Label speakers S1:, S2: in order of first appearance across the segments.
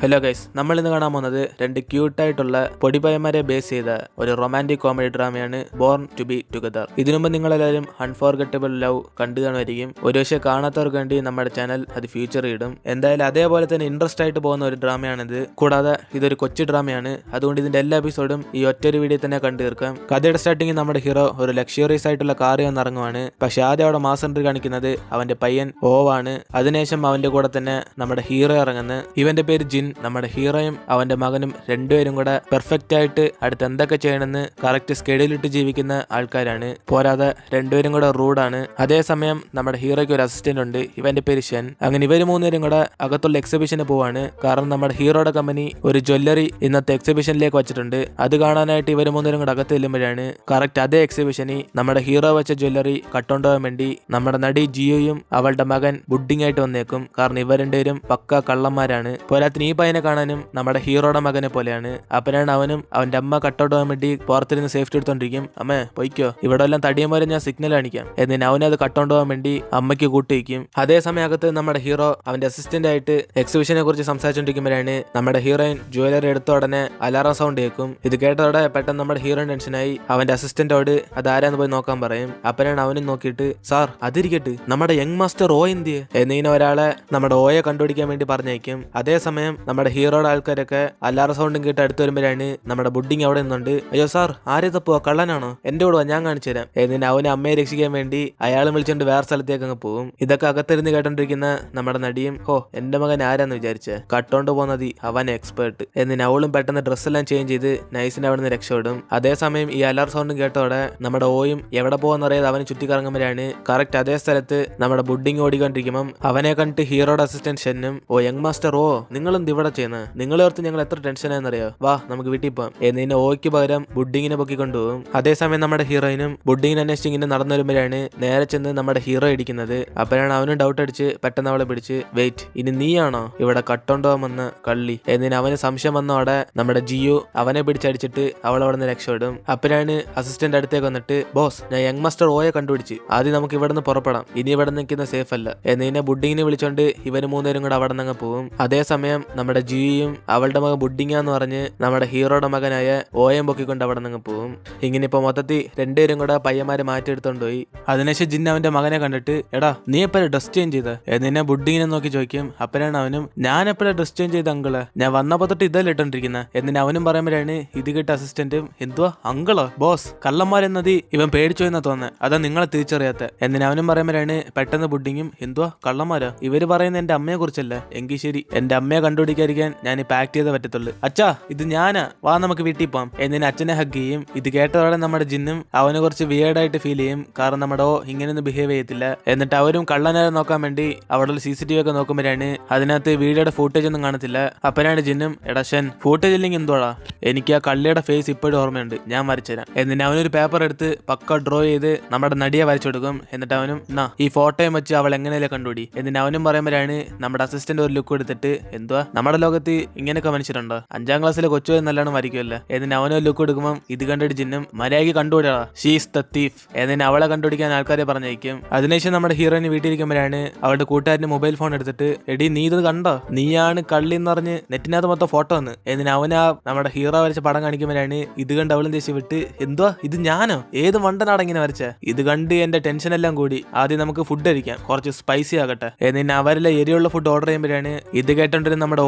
S1: Hello guys, നമ്മൾ ഇന്ന് കാണാൻ പോകുന്നത് രണ്ട് ക്യൂട്ടായിട്ടുള്ള പൊടിപയന്മാരെ ബേസ് ചെയ്ത ഒരു റൊമാൻറ്റിക് കോമഡി ഡ്രാമയാണ് ബോർൺ ടു ബി ടുഗദർ. ഇതിനുമുമ്പ് നിങ്ങളെല്ലാവരും അൺഫോർഗറ്റബിൾ ലവ് കണ്ടു കാണുമായിരിക്കും. ഒരു പക്ഷേ കാണാത്തവർക്ക് വേണ്ടി നമ്മുടെ ചാനൽ അത് ഫ്യൂച്ചർ ഇടും. എന്തായാലും അതേപോലെ തന്നെ ഇൻട്രസ്റ്റ് ആയിട്ട് പോകുന്ന ഒരു ഡ്രാമയാണിത്. കൂടാതെ ഇതൊരു കൊച്ചു ഡ്രാമയാണ്, അതുകൊണ്ട് ഇതിന്റെ എല്ലാ എപ്പിസോഡും ഈ ഒറ്റൊരു വീഡിയോ തന്നെ കണ്ടു തീർക്കാം. കഥയുടെ സ്റ്റാർട്ടിങ്ങിൽ നമ്മുടെ ഹീറോ ഒരു ലക്ഷറിയസ് ആയിട്ടുള്ള കാർ ഇറങ്ങുവാണ്. പക്ഷെ ആദ്യം അവിടെ മാസ് എൻട്രി കാണിക്കുന്നത് അവന്റെ പയ്യൻ ഓവാണ്. അതിനുശേഷം അവന്റെ കൂടെ തന്നെ നമ്മുടെ ഹീറോ ഇറങ്ങുന്നത്. ഇവന്റെ പേര് ജിൻ. നമ്മുടെ ഹീറോയും അവന്റെ മകനും രണ്ടുപേരും കൂടെ പെർഫെക്റ്റ് ആയിട്ട് അടുത്ത് എന്തൊക്കെ ചെയ്യണമെന്ന് കറക്റ്റ് സ്കെഡ്യൂളിട്ട് ജീവിക്കുന്ന ആൾക്കാരാണ്. പോരാതെ രണ്ടുപേരും കൂടെ റൂഡാണ്. അതേസമയം നമ്മുടെ ഹീറോയ്ക്ക് ഒരു അസിസ്റ്റന്റ് ഉണ്ട്, ഇവന്റെ പേര് ഷൻ. അങ്ങനെ ഇവര് മൂന്നുപേരും കൂടെ അകത്തുള്ള എക്സിബിഷന് പോവാണ്. കാരണം നമ്മുടെ ഹീറോയുടെ കമ്പനി ഒരു ജ്വല്ലറി ഇന്നത്തെ എക്സിബിഷനിലേക്ക് വെച്ചിട്ടുണ്ട്. അത് കാണാനായിട്ട് ഇവര് മൂന്നുപേരും കൂടെ അകത്ത് ചെല്ലുമ്പോഴാണ് കറക്റ്റ് അതേ എക്സിബിഷനിൽ നമ്മുടെ ഹീറോ വെച്ച ജ്വല്ലറി കട്ടുകൊണ്ടുപോകാൻ വേണ്ടി നമ്മുടെ നടി ജിയോയും അവളുടെ മകൻ ബുഡിങ് ആയിട്ട് വന്നേക്കും. കാരണം ഇവർ രണ്ടുപേരും പക്ക കള്ളന്മാരാണ്. പോരാത്തിന് ഈ പയ്യനെ കാണാനും നമ്മുടെ ഹീറോയുടെ മകനെ പോലെയാണ്. അപ്പനാണ് അവനും അവന്റെ അമ്മ കട്ടൗട്ട് പോകാൻ വേണ്ടി പുറത്തിരുന്ന് സേഫ്റ്റി എടുത്തോണ്ടിരിക്കും. അമ്മേ പൊയ്ക്കോ, ഇവിടെ എല്ലാം തടിയന്മാരെ ഞാൻ സിഗ്നൽ കാണിക്കാം എന്നിട്ട് അവനത് കട്ടൗണ്ട് പോകാൻ വേണ്ടി അമ്മയ്ക്ക് കൂട്ടിവയ്ക്കും. അതേസമയം അകത്ത് നമ്മുടെ ഹീറോ അവന്റെ അസിസ്റ്റന്റ് ആയിട്ട് എക്സിബിഷനെ കുറിച്ച് സംസാരിച്ചോണ്ടിരിക്കുമ്പോഴാണ് നമ്മുടെ ഹീറോയിൻ ജ്വല്ലറി എടുത്ത ഉടനെ അലാറം സൗണ്ട് കേൾക്കും. ഇത് കേട്ടതോടെ പെട്ടെന്ന് നമ്മുടെ ഹീറോയിൻ ടെൻഷനായി അവന്റെ അസിസ്റ്റന്റോട് അത് ആരാന്ന് പോയി നോക്കാൻ പറയും. അപ്പനാണ് അവനും നോക്കിയിട്ട് സാർ അതിരിക്കട്ട് നമ്മുടെ യങ് മാസ്റ്റർ ഓ എന്തിയെ എന്നിങ്ങനെ ഒരാളെ നമ്മുടെ ഓയെ കണ്ടുപിടിക്കാൻ വേണ്ടി പറഞ്ഞേക്കും. അതേസമയം നമ്മുടെ ഹീറോയുടെ ആൾക്കാരൊക്കെ അലാറ സൗണ്ടും കേട്ട് അടുത്ത് വരുമ്പോഴാണ് നമ്മുടെ ബുഡിങ് അവിടെ നിന്നുണ്ട്. അയ്യോ സാർ ആരേതാ പോവാ, കള്ളനാണോ? എന്റെ കൂടെ ഞാൻ കാണിച്ചു തരാം എന്നിട്ട് അവനെ അമ്മയെ രക്ഷിക്കാൻ വേണ്ടി അയാളെ വിളിച്ചോണ്ട് വേറെ സ്ഥലത്തേക്ക് അങ്ങ് പോകും. ഇതൊക്കെ അകത്തിരുന്ന് കേട്ടോണ്ടിരിക്കുന്ന നമ്മുടെ നടിയും എന്റെ മകൻ ആരാന്ന് വിചാരിച്ച കട്ടോണ്ട് പോകുന്നത് അവൻ എക്സ്പേർട്ട് എന്നിട്ട് അവളും പെട്ടെന്ന് ഡ്രസ്സെല്ലാം ചേഞ്ച് ചെയ്ത് നൈസിന് അവിടെ നിന്ന് രക്ഷപ്പെടും. അതേസമയം ഈ അലാർ സൗണ്ടും കേട്ടോടെ നമ്മുടെ ഓയും എവിടെ പോകാന്നറിയാതെ അവന് ചുറ്റിക്കറങ്ങുമ്പോഴാണ് കറക്റ്റ് അതേ സ്ഥലത്ത് നമ്മുടെ ബുഡിങ് ഓടിക്കൊണ്ടിരിക്കുമ്പം അവനെ കണ്ടിട്ട് ഹീറോയുടെ അസിസ്റ്റന്റ് ഷെന്നും യങ് മാസ്റ്റർ നിങ്ങളെന്ത് ഇവിടെ ചെയ്യുന്നത്? നിങ്ങളെ ഓർത്ത് ഞങ്ങൾ എത്ര ടെൻഷനായെന്നറിയോ, വാ നമുക്ക് വീട്ടിൽ പോകാം എന്നിന് ഓയ്ക്ക് പകരം ബുഡിങ്ങിനെ പൊക്കി കൊണ്ടുപോകും. അതേസമയം നമ്മുടെ ഹീറോയിനും ബുഡിങ്ങിനെ അന്വേഷിച്ച് ഇങ്ങനെ നടന്നു വരുമ്പോഴാണ് നേരെ ചെന്ന് നമ്മുടെ ഹീറോ ഇടിക്കുന്നത്. അപ്പോഴാണ് അവനും ഡൗട്ട് അടിച്ച് പെട്ടെന്ന് അവളെ പിടിച്ച് വെയിറ്റ്, ഇനി നീയാണോ ഇവിടെ കട്ടോണ്ടോവാൻ വന്ന കള്ളി എന്നിന് അവന് സംശയം വന്നോടെ നമ്മുടെ ജിയോ അവനെ പിടിച്ചടിച്ചിട്ട് അവൾ അവിടെ നിന്ന് രക്ഷപ്പെടും. അപ്പോഴാണ് അസിസ്റ്റന്റ് അടുത്തേക്ക് വന്നിട്ട് ബോസ്, ഞാൻ യങ് മാസ്റ്റർ ഓയെ കണ്ടുപിടിച്ച്, ആദ്യം നമുക്ക് ഇവിടെ നിന്ന് പുറപ്പെടാം, ഇനി ഇവിടെ നിൽക്കുന്ന സേഫ് അല്ല എന്നിനെ ബുഡിങ്ങിനെ വിളിച്ചോണ്ട് ഇവര് മൂന്നുപേരും കൂടെ അവിടെ നിന്ന് പോകും. അതേസമയം നമ്മുടെ ജിയും അവളുടെ മകൻ ബുഡിങ്ങാന്ന് പറഞ്ഞ് നമ്മുടെ ഹീറോയുടെ മകനായ ഓയം പൊക്കിക്കൊണ്ട് അവിടെ നിന്ന് പോകും. ഇങ്ങനെ ഇപ്പൊ മൊത്തത്തിൽ രണ്ടുപേരും കൂടെ പയ്യന്മാരെ മാറ്റിയെടുത്തോണ്ട് പോയി. അതിനുശേഷം ജിന്ന അവന്റെ മകനെ കണ്ടിട്ട് എടാ നീ എപ്പോഴും ഡ്രസ് ചേഞ്ച് ചെയ്ത എന്നിനെ ബുഡിങ്ങിനെ നോക്കി ചോദിക്കും. അപ്പനാണ് അവനും ഞാൻ എപ്പോഴും ഡ്രസ് ചേഞ്ച് ചെയ്ത അങ്കിള്, ഞാൻ വന്നപ്പോ തൊട്ട് ഇതല്ലേ ഇട്ടോണ്ടിരിക്കുന്ന എന്നിനെ അവനും പറയുമ്പോഴാണ് ഇത് കേട്ട അസിസ്റ്റന്റും എന്തുവാ അങ്കിളോ ബോസ് കള്ളന്മാരെന്നത് ഇവൻ പേടിച്ചു എന്നാ തോന്നുന്നത്, അതാ നിങ്ങളെ തിരിച്ചറിയാത്ത എന്നിനെ അവനും പറയുമ്പോഴാണ് പെട്ടെന്ന് ബുഡിങ്ങും എന്തുവാ കള്ളന്മാരോ, ഇവര് പറയുന്നത് എന്റെ അമ്മയെ കുറിച്ചല്ല, എങ്കിൽ ശരി എന്റെ അമ്മയെ കണ്ടുപിടിക്കാതിരിക്കാൻ ഞാൻ പാക്ക് ചെയ്തേ പറ്റത്തുള്ളൂ. അച്ഛാ ഇത് ഞാനാ, വാ നമുക്ക് വീട്ടിൽ പോവാം എന്നിന് അച്ഛനെ ഹഗ് ചെയ്യും. ഇത് കേട്ടതോടെ നമ്മുടെ ജിന്നും അവനെ കുറച്ച് വിയേർഡായിട്ട് ഫീൽ ചെയ്യും. കാരണം നമ്മുടെ ഇങ്ങനെയൊന്നും ബിഹേവ് ചെയ്യത്തില്ല. എന്നിട്ട് അവരും കള്ളനെ നോക്കാൻ വേണ്ടി അവിടെ CCTV ഒക്കെ നോക്കുമ്പോഴാണ് അതിനകത്ത് വീഡിയോയുടെ ഫൂട്ടേജ് ഒന്നും കാണത്തില്ല. അപ്പനാണ് ജിന്നും എടാ ഷൻ ഫൂട്ടേജ് ഇല്ലെങ്കിൽ എന്തോടാ, എനിക്ക് ആ കള്ളിയുടെ ഫേസ് ഇപ്പോഴും ഓർമ്മയുണ്ട്, ഞാൻ വരച്ചുതരാം എന്നിട്ട് അവനൊരു പേപ്പർ എടുത്ത് പക്ക ഡ്രോ ചെയ്ത് നമ്മുടെ നടിയെ വരച്ചു കൊടുക്കും. എന്നിട്ട് അവനും ഈ ഫോട്ടോയും വെച്ച് അവൾ എങ്ങനെയല്ലേ കണ്ടുപിടി എന്നിട്ട് അവനും പറയുമ്പോഴാണ് നമ്മുടെ അസിസ്റ്റന്റ് ഒരു ലുക്ക് എടുത്തിട്ട് എന്തുവാ നമ്മുടെ ലോകത്ത് ഇങ്ങനെയൊക്കെ മനുഷ്യരുണ്ടോ, 5ാം ക്ലാസ്സിലെ കൊച്ചു നല്ലോണം വരയ്ക്കുമല്ലോ എന്നിട്ട് അവനോ ലുക്ക് എടുക്കുമ്പോൾ ഇത് കണ്ടിട്ട് ജിന്നും മര്യാദയ്ക്ക് കണ്ടുപിടിയാ ഷീസ് ദ തീഫ് എന്നിട്ട് അവളെ കണ്ടുപിടിക്കാൻ ആൾക്കാരെ പറഞ്ഞയക്കും. അതിനുശേഷം നമ്മുടെ ഹീറോയിന് വീട്ടിലിരിക്കുമ്പോഴാണ് അവളുടെ കൂട്ടുകാരന് മൊബൈൽ ഫോൺ എടുത്തിട്ട് എടി നീ ഇത് കണ്ടോ, നീയാണ് കള്ളി എന്ന് പറഞ്ഞ് നെറ്റിനകത്ത് മൊത്തം ഫോട്ടോ വന്ന് എന്നിട്ട് അവനാ നമ്മുടെ ഹീറോ വരച്ച പടം കാണിക്കുമ്പോഴാണ് ഇത് കണ്ട് അവളും ദേഷ്യം വിട്ട് എന്തുവാ ഇത് ഞാനോ, ഏത് മണ്ടനാണ് ഇങ്ങനെ വരച്ച, ഇത് കണ്ട് എന്റെ ടെൻഷൻ എല്ലാം കൂടി, ആദ്യം നമുക്ക് ഫുഡ് കഴിക്കാം, കുറച്ച് സ്പൈസി ആകട്ടെ എന്നിട്ട് അവരിലെ എരിയുള്ള ഫുഡ് ഓർഡർ ചെയ്യുമ്പോഴാണ് ഇത് കേട്ടോണ്ടിരുന്ന നമ്മുടെ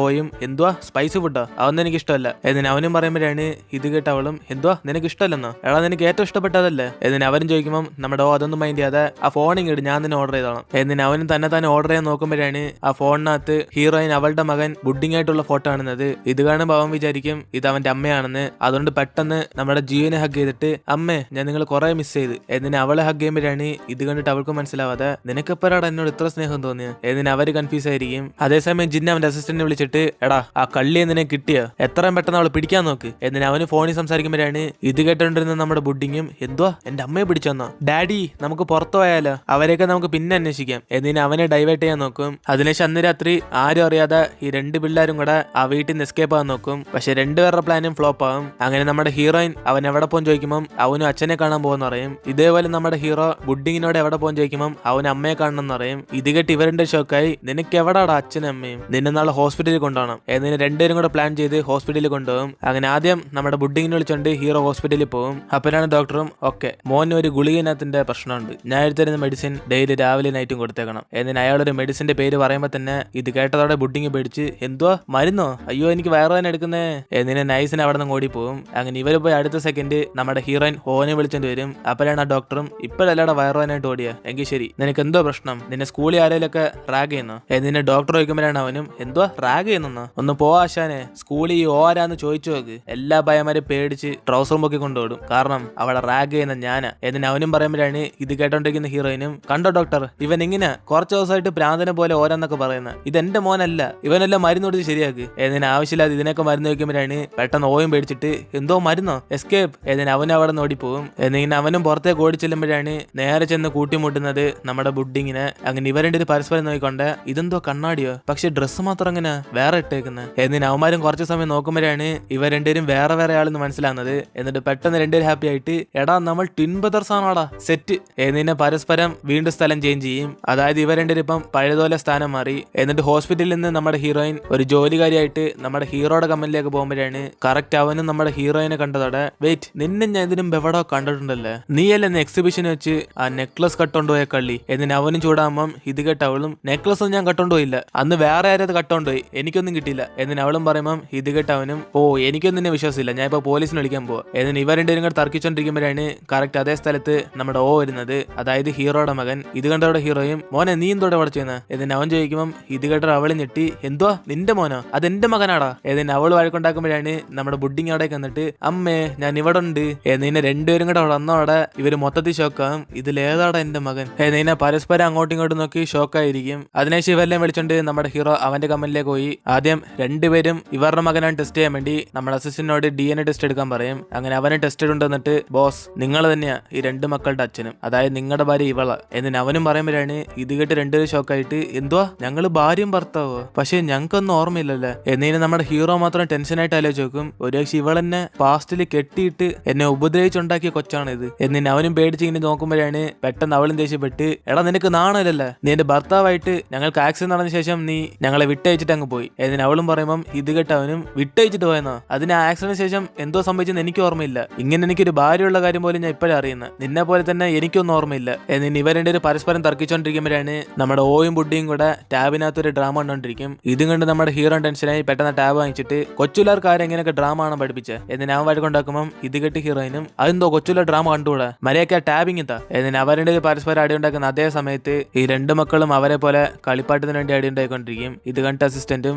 S1: ഓയും എന്തുവാ സ്പൈസി ഫുഡോ അതൊന്നും എനിക്ക് ഇഷ്ടമല്ല എന്നിട്ട് അവനും പറയുമ്പോഴാണ് ഇത് കേട്ട അവളും എന്തുവാ നിനക്ക് ഇഷ്ടമല്ലെന്നോ, എടാ നിനക്ക് ഏറ്റവും ഇഷ്ടപ്പെട്ടതല്ലേ എന്നിട്ട് അവരും ചോദിക്കുമ്പോൾ നമ്മുടെ അതൊന്നും മൈൻഡ് ചെയ്യാതെ ആ ഫോണിങ് ഇട് ഞാൻ തന്നെ ഓർഡർ ചെയ്തോളാം എന്നിട്ട് അവനും തന്നെ ഓർഡർ ചെയ്യാൻ നോക്കുമ്പോഴാണ് ആ ഫോണിനകത്ത് ഹീറോയിൻ അവളുടെ മകൻ ബുഡിങ് ആയിട്ടുള്ള ഫോട്ടോ കാണുന്നത്. ഇത് കാണുമ്പോൾ അവൻ വിചാരിക്കും ഇത് അവന്റെ അമ്മയാണെന്ന്. അതുകൊണ്ട് പെട്ടെന്ന് നമ്മുടെ ജിയോനെ ഹഗ് ചെയ്തിട്ട് അമ്മേ ഞാൻ നിങ്ങൾ കുറെ മിസ് ചെയ്ത് എന്നിട്ട് അവളെ ഹഗ് ചെയ്യുമ്പോഴാണ് ഇത് കണ്ടിട്ട് അവൾക്ക് മനസ്സിലാവാതെ നിനക്കെപ്പോഴാണ് എന്നോട് ഇത്ര സ്നേഹം തോന്നിയത് എന്നിട്ട് അവര് കൺഫ്യൂസ് ആയിരിക്കും. അതേസമയം ജിന്ന അവന്റെ അസിസ്റ്റന്റിനെ വിളിച്ചിട്ട് എടാ ആ കള്ളി എന്തിനെ കിട്ടിയോ, എത്രയും പെട്ടെന്ന് അവളെ പിടിക്കാൻ നോക്ക് എന്നിട്ട് അവന് ഫോണിൽ സംസാരിക്കുമ്പോഴാണ് ഇത് കേട്ടോണ്ടിരുന്ന നമ്മുടെ ബുഡിങ്ങും എന്തുവാ എന്റെ അമ്മയെ പിടിച്ചെന്നോ, ഡാഡി നമുക്ക് പുറത്തു പോയാലോ, അവരെയൊക്കെ നമുക്ക് പിന്നെ അന്വേഷിക്കാം എന്നിട്ട് അവനെ ഡൈവേർട്ട് ചെയ്യാൻ നോക്കും. അതിനുശേഷം അന്ന് രാത്രി ആരും അറിയാതെ ഈ രണ്ട് പിള്ളേരും കൂടെ ആ വീട്ടിൽ നിന്ന് എസ്കേപ്പ് ആകാൻ നോക്കും. പക്ഷെ രണ്ടുപേരുടെ പ്ലാനും ഫ്ലോപ്പ് ആകും. അങ്ങനെ നമ്മുടെ ഹീറോയിൻ അവൻ എവിടെ പോകാൻ ചോദിക്കുമ്പോൾ അവനും അച്ഛനെ കാണാൻ പോകുന്ന പറയും. ഇതേപോലെ നമ്മുടെ ഹീറോ ബുഡിങ്ങിനോട് എവിടെ പോകാൻ ചോദിക്കുമ്പോൾ അവൻ അമ്മയെ കാണണം എന്ന് പറയും. ഇത് കേട്ട് ഇവരുടെ ഷോക്കായി നിനക്ക് എവിടാടാ അച്ഛനും അമ്മയും, നിന്നെ നാളെ ഹോസ്പിറ്റലിൽ ഹോസ്പിറ്റലിൽ കൊണ്ടുപോകണം. എന്നിട്ട് രണ്ടുപേരും കൂടെ പ്ലാൻ ചെയ്ത് ഹോസ്പിറ്റലിൽ കൊണ്ടുപോകും. അങ്ങനെ ആദ്യം നമ്മുടെ ബുഡിങ്ങിനെ വിളിച്ചോണ്ട് ഹീറോ ഹോസ്പിറ്റലിൽ പോകും. അപ്പോഴാണ് ഡോക്ടറും ഓക്കെ മോന് ഒരു ഗുളികനകത്തിന്റെ പ്രശ്നമുണ്ട്, ഞാൻ എഴുതരുന്ന മെഡിസിൻ ഡെയിലി രാവിലെ നൈറ്റും കൊടുത്തേക്കണം. എന്നിട്ട് അയാളൊരു മെഡിസിന്റെ പേര് പറയുമ്പോൾ തന്നെ ഇത് കേട്ടതോടെ ബുഡിങ് പേടിച്ച് എന്തുവാ മരുന്നോ, അയ്യോ എനിക്ക് വയറുവേദന എടുക്കുന്നേ എന്നിട്ട് നൈസിന് അവിടെ നിന്ന് ഓടിപ്പോവും. അങ്ങനെ ഇവര് പോയി അടുത്ത സെക്കൻഡ് നമ്മുടെ ഹീറോയിൻ ഓനെ വിളിച്ചോണ്ട് വരും. അപ്പോഴാണ് ആ ഡോക്ടറും ഇപ്പോഴല്ലാടെ വയറുവേദനായിട്ട് ഓടിയ, എങ്കിൽ ശരി നിനക്ക് എന്തോ പ്രശ്നം, നിന്നെ സ്കൂളിൽ ആരെയൊക്കെ റാഗ് ചെയ്യുന്നു എന്നിട്ട് ഡോക്ടർ ചോദിക്കുമ്പോഴാണ് അവനും എന്തുവാ റാഗ് ചെയ്യുന്നു, ഒന്ന് പോവാശാനെ സ്കൂളിൽ ഈ ഓരാന്ന് ചോദിച്ചു നോക്ക്. എല്ലാ ഭയമാരും പേടിച്ച് ട്രൗസർ പൊക്കി കൊണ്ടുപോടും, കാരണം അവളെ റാഗ് ചെയ്യുന്ന ഞാനാ. എന്നിട്ട് അവനും പറയുമ്പോഴാണ് ഇത് കേട്ടോണ്ടിരിക്കുന്ന ഹീറോയിനും കണ്ടോ ഡോക്ടർ ഇവൻ ഇങ്ങനെ കുറച്ച് ദിവസമായിട്ട് പ്രാന്തനെ പോലെ ഓരോന്നൊക്കെ പറയുന്നത്, ഇതെന്റെ മോനല്ല, ഇവനെല്ലാം മരുന്ന് കൊടുത്ത് ശരിയാക്ക്. എന്നിന് ആവശ്യമില്ലാതെ ഇതിനൊക്കെ മരുന്ന് വയ്ക്കുമ്പോഴാണ് പെട്ടെന്ന് ഓയും പേടിച്ചിട്ട് എന്തോ മരുന്നോ എസ്കേപ്പ് എന്നിന് അവൻ അവിടെ നിന്ന് ഓടിപ്പോവും. എന്നിങ്ങനെ അവനും പുറത്തേക്ക് ഓടി ചെല്ലുമ്പോഴാണ് നേരെ ചെന്ന് കൂട്ടിമുട്ടുന്നത് നമ്മുടെ ബുഡിങ്ങിനെ. അങ്ങനെ ഇവരുടെ ഒരു പരസ്പരം നോക്കിക്കൊണ്ട് ഇതെന്തോ കണ്ണാടിയോ, പക്ഷെ ഡ്രസ്സ് മാത്രം അങ്ങനെ വേറെ ഇട്ടേക്കുന്നത്. എന്നിന് അവന്മാരും കുറച്ച് സമയം നോക്കുമ്പോഴാണ് ഇവർ രണ്ടുപേരും വേറെ വേറെ ആളെന്ന് മനസ്സിലാകുന്നത്. എന്നിട്ട് പെട്ടെന്ന് രണ്ടുപേരും ഹാപ്പി ആയിട്ട് എടാ നമ്മൾ ട്വിൻ ബ്രദേഴ്സ് ആണോടാ സെറ്റ് എന്നിനെ പരസ്പരം വീണ്ടും സ്ഥലം ചേഞ്ച് ചെയ്യും. അതായത് ഇവർ രണ്ടുപേരും ഇപ്പം പഴയതുപോലെ സ്ഥാനം മാറി. എന്നിട്ട് ഹോസ്പിറ്റലിൽ നിന്ന് നമ്മുടെ ഹീറോയിൻ ഒരു ജോലിക്കാരിയായിട്ട് നമ്മുടെ ഹീറോയുടെ കമ്പനിയിലേക്ക് പോകുമ്പോഴാണ് കറക്റ്റ് അവനും നമ്മുടെ ഹീറോയിനെ കണ്ടതോടെ വെയിറ്റ് നിന്നെ ഞാൻ ഇതിനും എവിടോ കണ്ടിട്ടുണ്ടല്ലേ, നീയല്ലേ എക്സിബിഷന് വെച്ച് ആ നെക്ലസ് കട്ടോണ്ടുപോയ കള്ളി. എന്നിന് അവനും ചൂടാകുമ്പം ഇത് കേട്ട അവളും നെക്ലസ് ഒന്നും ഞാൻ കട്ടോണ്ടുപോയില്ല, അന്ന് വേറെ ആരത് കട്ടോണ്ടുപോയി എനിക്കൊന്നും കിട്ടിയില്ല. എന്നിന് അവളും പറയുമ്പം ഇത് കേട്ട അവനും ഓ എനിക്കൊന്നും നിന്നെ വിശ്വാസമില്ല, ഞാൻ ഇപ്പൊ പോലീസിനെ വിളിക്കാൻ പോവാ. എന്നിന് ഇവർ രണ്ടുപേരും കൂടെ തർക്കിച്ചോണ്ടിരിക്കുമ്പോഴാണ് കറക്റ്റ് അതേ സ്ഥലത്ത് നമ്മുടെ ഓ വരുന്നത്, അതായത് ഹീറോയുടെ മകൻ. ഇത് കണ്ടവിടെ ഹീറോയും മോനെ നീ എന്തോടെ അവിടെ ചെയ്യുന്നത് എന്നിന് അവൻ ചോദിക്കുമ്പം ഇത് കേട്ടോ അവള് ഞെട്ടി എന്തുവാ നിന്റെ മോനോ, അതെന്റെ മകനാടാ. എന്നിന് അവൾ വഴക്കുണ്ടാക്കുമ്പോഴാണ് നമ്മുടെ ബുഡിങ് അവിടെ വന്നിട്ട് അമ്മേ ഞാൻ ഇവിടെ ഉണ്ട് എന്നിനെ രണ്ടുപേരും കൂടെ അവിടെ വന്നോടെ ഇവര് മൊത്തത്തിൽ ഷോക്കാവും, ഇതിലേതാടാ എന്റെ മകൻ എന്നിനെ പരസ്പരം അങ്ങോട്ടും ഇങ്ങോട്ടും നോക്കി ഷോക്കായിരിക്കും. അതിനുശേഷം ഇവരെല്ലാം വിളിച്ചോണ്ട് നമ്മുടെ ഹീറോ അവന്റെ കമ്പനിയിലേക്ക് പോയി. ആദ്യം രണ്ടുപേരും ഇവരുടെ മകനാണ് ടെസ്റ്റ് ചെയ്യാൻ വേണ്ടി നമ്മുടെ അസിസ്റ്റന്റിനോട് DNA ടെസ്റ്റ് എടുക്കാൻ പറയും. അങ്ങനെ അവനെ ടെസ്റ്റ് കൊണ്ടുവന്നിട്ട് ബോസ് നിങ്ങൾ തന്നെയാ ഈ രണ്ട് മക്കളുടെ അച്ഛനും, അതായത് നിങ്ങളുടെ ഭാര്യ ഇവള എന്നിന് അവനും പറയുമ്പോഴാണ് ഇത് കേട്ട് രണ്ടുപേരും ഷോക്കായിട്ട് എന്തുവാ ഞങ്ങള് ഭാര്യയും ഭർത്താവോ, പക്ഷെ ഞങ്ങൾക്കൊന്നും ഓർമ്മയില്ലല്ലേ. എന്നിന് നമ്മുടെ ഹീറോ മാത്രം ടെൻഷനായിട്ട് ആലോചിച്ച് നോക്കും, ഒരുപക്ഷെ ഇവളെന്നെ പാസ്റ്റിൽ കെട്ടിയിട്ട് എന്നെ ഉപദ്രവിച്ചുണ്ടാക്കിയ കൊച്ചാണിത്. എന്നിന് അവനും പേടിച്ച് ഇങ്ങനെ നോക്കുമ്പോഴാണ് പെട്ടെന്ന് അവളും ദേഷ്യപ്പെട്ട് എടാ നിനക്ക് നാണല്ലേ, നീ എന്റെ ഭർത്താവായിട്ട് ഞങ്ങൾക്ക് ആക്സിഡന്റ് നടന്ന ശേഷം നീ ഞങ്ങളെ വിട്ടയച്ചിട്ട് അങ്ങ് പോയി. എന്നിന് അവളും പറയുമ്പം ഇത് കേട്ട് അവനും വിട്ടയച്ചിട്ട് പോയെന്നോ, അതിന് ആക്സിഡന്റിന് ശേഷം എന്തോ സംഭവിച്ചെന്ന് എനിക്ക് ഓർമ്മയില്ല, ഇങ്ങനെ എനിക്കൊരു ഭാര്യയുള്ള കാര്യം പോലും ഞാൻ ഇപ്പോഴും അറിയുന്നത്, നിന്നെ പോലെ തന്നെ എനിക്കൊന്നും ഓർമ്മയില്ല. എന്നിന് ഇവരുടെ ഒരു പരസ്പരം തർക്കിച്ചോണ്ടിരിക്കുമ്പോഴാണ് നമ്മുടെ ഓയും ബുഡിയും കൂടെ ടാബിനകത്ത് ഒരു ഡ്രാമ കണ്ടോണ്ടിരിക്കും. ഇതും കണ്ട് നമ്മുടെ ഹീറോ ടെൻഷനായി പെട്ടെന്ന് ടാബ് വാങ്ങിച്ചിട്ട് കൊച്ചുലാർക്ക് എങ്ങനെയൊക്കെ ഡ്രാമ ആണ് പഠിപ്പിച്ചത് എന്നിന് അവൻ വഴക്കുണ്ടാക്കുമ്പം ഇത് കെട്ടി ഹീറോയിനും അതെന്തോ കൊച്ചുള്ള ഡ്രാമ കണ്ടുകൂടാ മര്യാദയ്ക്ക് ആ ടാബിങ് എത്താ. എന്നിന് അവരുടെ ഒരു പരസ്പരം അടിയുണ്ടാക്കുന്ന അതേ സമയത്ത് ഈ രണ്ട് മക്കളും അവരെ പോലെ കളിപ്പാട്ടത്തിന് വേണ്ടി അടിയുണ്ടായിക്കൊണ്ടിരിക്കും. ഇത് കണ്ട അസിസ്റ്റന്റും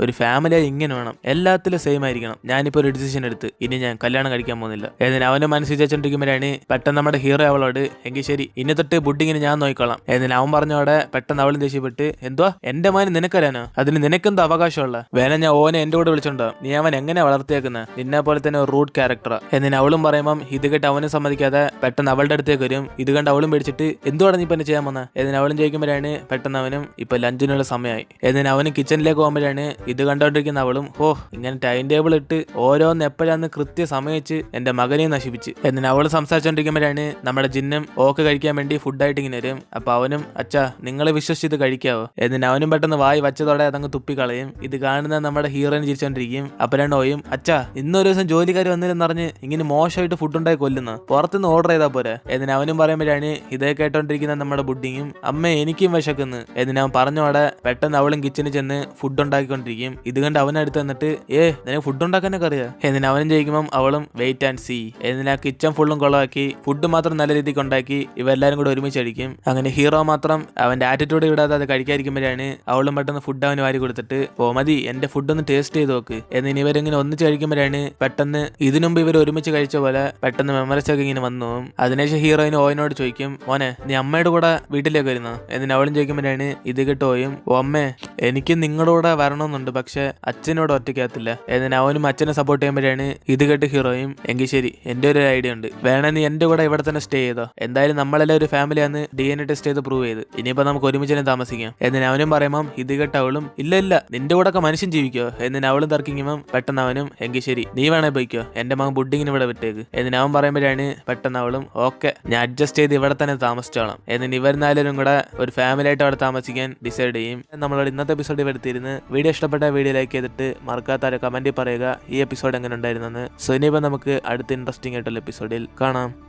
S1: ഒരു ഫാമിലിയായി ഇങ്ങനെ വേണം, എല്ലാത്തിലും സെയിം ആയിരിക്കണം, ഞാനിപ്പോ ഒരു ഡിസിഷൻ എടുത്ത് ഇനി ഞാൻ കല്യാണം കഴിക്കാൻ പോകുന്നില്ല. എന്നിന് അവന്റെ മനസ്സിൽ വെച്ചോണ്ടിരിക്കുമ്പോഴാണ് പെട്ടെന്ന് നമ്മുടെ ഹീറോ അവളോട് എങ്കിൽ ശരി ഇനി തൊട്ട് ബുഡിങ്ങിന് ഞാൻ നോക്കിക്കോളാം. എന്നിന് അവൻ പറഞ്ഞോടെ പെട്ടെന്ന് അവളും ദേഷ്യപ്പെട്ട് എന്തുവാ എന്റെ മോനെ നിനക്കറിയാനോ, അതിന് നിനക്കെന്തോ അവകാശമുള്ള, വേണം ഞാൻ ഓനെ എന്റെ കൂടെ വിളിച്ചോണ്ടോ, നീ അവൻ എങ്ങനെ വളർത്തിയേക്കുന്നത്, നിന്നെ പോലെ തന്നെ ഒരു റൂട്ട് ക്യാരക്ടറാ. എന്നിന് അവളും പറയുമ്പം ഇത് കേട്ട് അവനും സമ്മതിക്കാതെ പെട്ടെന്ന് അവളുടെ അടുത്തേക്ക് വരും. ഇത് കണ്ട് അവളും പേടിച്ചിട്ട് എന്തുവാണ് നീ പിന്നെ ചെയ്യാൻ വന്ന. എന്നിന് അവളും ചോദിക്കുമ്പോഴാണ് പെട്ടെന്ന് അവനും ഇപ്പൊ ലഞ്ചിനുള്ള സമയമായി. എന്നിന് അവനും കിച്ചണിലേക്ക് പോകുമ്പോഴാണ് ഇത് കണ്ടോണ്ടിരിക്കുന്ന അവളും ഇങ്ങനെ ടൈം ടേബിൾ ഇട്ട് ഓരോന്ന് എപ്പോഴാന്ന് കൃത്യ സമയിച്ച് എന്റെ മകനെ നശിപ്പിച്ച്. എന്നിന് അവള് സംസാരിച്ചോണ്ടിരിക്കുമ്പോഴാണ് നമ്മുടെ ജിന്നും ഓക്ക് കഴിക്കാൻ വേണ്ടി ഫുഡായിട്ട് ഇങ്ങനെ വരും. അപ്പൊ അവനും അച്ഛാ നിങ്ങളെ വിശ്വസിച്ച് കഴിക്കാവോ. എന്നിന് അവനും പെട്ടെന്ന് വായി വച്ചതോടെ അതങ്ങ് തുപ്പിക്കളയും. ഇത് കാണുന്ന നമ്മുടെ ഹീറോയിന് ചിരിച്ചോണ്ടിരിക്കും. അപ്പഴാണ് ഓയും അച്ഛാ ഇന്നൊരു ദിവസം ജോലിക്കാർ വന്നില്ലെന്ന് പറഞ്ഞ് ഇങ്ങനെ മോശമായിട്ട് ഫുഡ് ഉണ്ടായി കൊല്ലുന്നു, പുറത്തുനിന്ന് ഓർഡർ ചെയ്താൽ പോരെ. എന്നിന് അവനും പറയുമ്പോഴാണ് ഇതേ കേട്ടോണ്ടിരിക്കുന്ന നമ്മുടെ ബുഡിങ്ങും അമ്മ എനിക്കും വിശക്കുന്നു. എന്നിന് അവൻ പറഞ്ഞോടെ പെട്ടെന്ന് അവളും കിച്ചണിൽ ചെന്ന് ഫുഡ് ഉണ്ടാക്കിക്കൊണ്ടിരിക്കും. ഇത് കണ്ട് അവനടുത്ത് വന്നിട്ട് നിനക്ക് ഫുഡ് ഉണ്ടാക്കാനൊക്കെ അറിയാം. എന്നിന് അവനും ചോദിക്കുമ്പം അവളും വെയിറ്റ് ആൻഡ് സീ. എന്നിന് ആ കിച്ചൺ ഫുള്ളും കൊളവാക്കി ഫുഡ് മാത്രം നല്ല രീതിക്ക് ഉണ്ടാക്കി ഇവരെല്ലാരും കൂടെ ഒരുമിച്ച് കഴിക്കും. അങ്ങനെ ഹീറോ മാത്രം അവന്റെ ആറ്റിറ്റ്യൂഡ് വിടാതെ അത് കഴിക്കാതിരിക്കുമ്പോഴാണ് അവളും പെട്ടെന്ന് ഫുഡ് അവന് വാരി കൊടുത്തിട്ട് മതി എന്റെ ഫുഡ് ഒന്ന് ടേസ്റ്റ് ചെയ്ത് നോക്ക്. എന്നിന് ഇവരിങ്ങനെ ഒന്നിച്ച് കഴിക്കുമ്പോഴാണ് പെട്ടെന്ന് ഇതിനുമുമ്പ് ഇവർ ഒരുമിച്ച് കഴിച്ച പോലെ പെട്ടെന്ന് മെമ്മറീസ് ഒക്കെ ഇങ്ങനെ വന്നു. അതിനുശേഷം ഹീറോയിന് ഓയനോട് ചോദിക്കും മോനെ നീ അമ്മയുടെ കൂടെ വീട്ടിലേക്ക് വരുന്നോ. എന്നിന് അവളും ചോദിക്കുമ്പോഴാണ് ഇത് കേട്ടോയും അമ്മേ എനിക്ക് നിങ്ങളുടെ കൂടെ വരണമെന്നുണ്ട്, പക്ഷെ അച്ഛനോട് ഒറ്റയ്ക്കകത്തില്ല. എന്നിന് അവനും അച്ഛനെ സപ്പോർട്ട് ചെയ്യുമ്പോഴാണ് ഇത് കേട്ട് ഹീറോയും എങ്കിൽ ശരി എന്റെ ഒരു ഐഡിയ ഉണ്ട്, വേണേ നീ എന്റെ കൂടെ ഇവിടെ തന്നെ സ്റ്റേ ചെയ്തോ, എന്തായാലും നമ്മളെല്ലാം ഒരു ഫാമിലിയാന്ന് DNA ടെസ്റ്റ് ചെയ്ത് പ്രൂവ് ചെയ്ത് ഇനിയിപ്പോ നമുക്ക് ഒരുമിച്ച് തന്നെ താമസിക്കാം. എന്നിന് അവനും പറയുമ്പം ഇത് കേട്ട് അവളും ഇല്ല നിന്റെ കൂടെ ഒക്കെ മനുഷ്യൻ ജീവിക്കോ. എന്നിന് അവളും തർക്കിക്കുമ്പം പെട്ടെന്ന് അവനും എങ്കിൽ ശരി നീ വേണേ പോയിക്കോ, എന്റെ മകൻ ബുഡിങ്ങിന് ഇവിടെ വിട്ടേക്ക്. എന്നിന് അവൻ പറയുമ്പോഴാണ് പെട്ടെന്ന് അവളും ഓക്കെ ഞാൻ അഡ്ജസ്റ്റ് ചെയ്ത് ഇവിടെ തന്നെ താമസിച്ചോളാം. എന്നിന് ഇവർ നാലും കൂടെ ഒരു ഫാമിലി ആയിട്ട് അവിടെ താമസിക്കാൻ ഡിസൈഡ് ചെയ്യും. നമ്മളോട് ഇന്നത്തെ എപ്പിസോഡ് എടുത്തിരുന്ന് വീഡിയോ ഇഷ്ടപ്പെട്ട വീഡിയോ ലൈക്ക് ചെയ്തിട്ട് മറക്കാത്ത കമന്റിൽ പറയുക ഈ എപ്പിസോഡ് എങ്ങനെ ഉണ്ടായിരുന്നെന്ന്. സോ ഇനിയിപ്പോൾ നമുക്ക് അടുത്ത ഇൻട്രസ്റ്റിംഗ് ആയിട്ടുള്ള എപ്പിസോഡിൽ കാണാം.